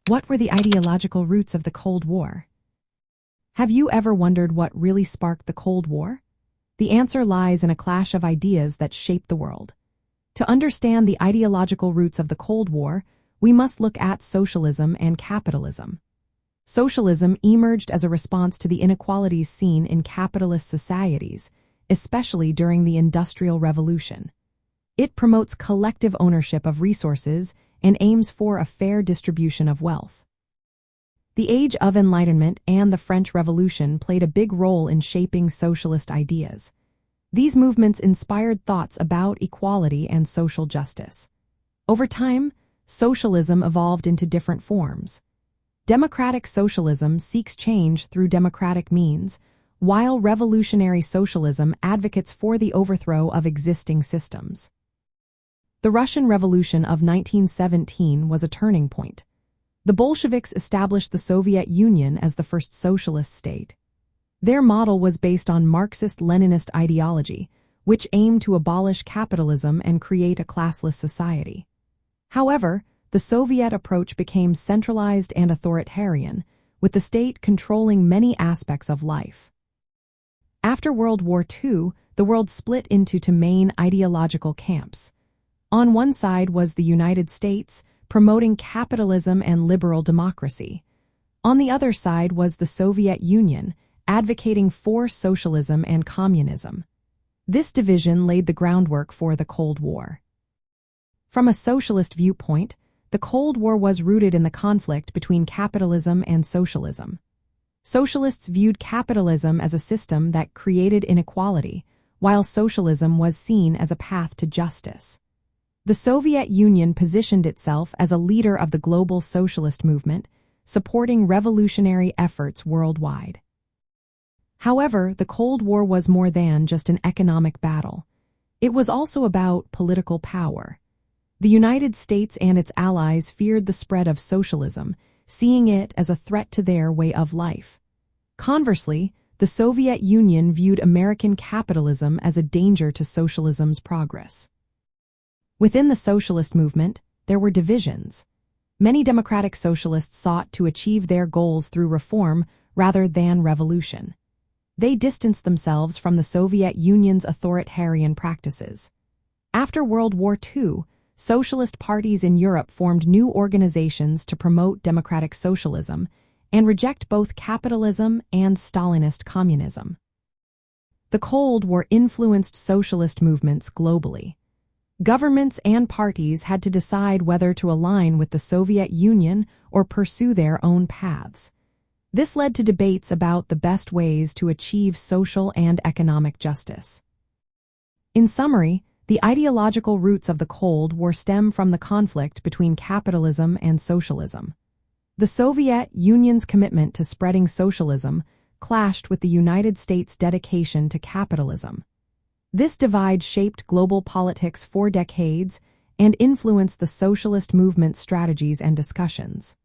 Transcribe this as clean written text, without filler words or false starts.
What were the ideological roots of the Cold War? Have you ever wondered what really sparked the Cold War? The answer lies in a clash of ideas that shaped the world. To understand the ideological roots of the Cold War, we must look at socialism and capitalism. Socialism emerged as a response to the inequalities seen in capitalist societies, especially during the Industrial Revolution. It promotes collective ownership of resources and aims for a fair distribution of wealth. The Age of Enlightenment and the French Revolution played a big role in shaping socialist ideas. These movements inspired thoughts about equality and social justice. Over time, socialism evolved into different forms. Democratic socialism seeks change through democratic means, while revolutionary socialism advocates for the overthrow of existing systems. The Russian Revolution of 1917 was a turning point. The Bolsheviks established the Soviet Union as the first socialist state. Their model was based on Marxist-Leninist ideology, which aimed to abolish capitalism and create a classless society. However, the Soviet approach became centralized and authoritarian, with the state controlling many aspects of life. After World War II, the world split into two main ideological camps. On one side was the United States, promoting capitalism and liberal democracy. On the other side was the Soviet Union, advocating for socialism and communism. This division laid the groundwork for the Cold War. From a socialist viewpoint, the Cold War was rooted in the conflict between capitalism and socialism. Socialists viewed capitalism as a system that created inequality, while socialism was seen as a path to justice. The Soviet Union positioned itself as a leader of the global socialist movement, supporting revolutionary efforts worldwide. However, the Cold War was more than just an economic battle. It was also about political power. The United States and its allies feared the spread of socialism, seeing it as a threat to their way of life. Conversely, the Soviet Union viewed American capitalism as a danger to socialism's progress. Within the socialist movement, there were divisions. Many democratic socialists sought to achieve their goals through reform rather than revolution. They distanced themselves from the Soviet Union's authoritarian practices. After World War II, socialist parties in Europe formed new organizations to promote democratic socialism and reject both capitalism and Stalinist communism. The Cold War influenced socialist movements globally. Governments and parties had to decide whether to align with the Soviet Union or pursue their own paths. This led to debates about the best ways to achieve social and economic justice. In summary, the ideological roots of the Cold War stem from the conflict between capitalism and socialism. The Soviet Union's commitment to spreading socialism clashed with the United States' dedication to capitalism. This divide shaped global politics for decades and influenced the socialist movement's strategies and discussions.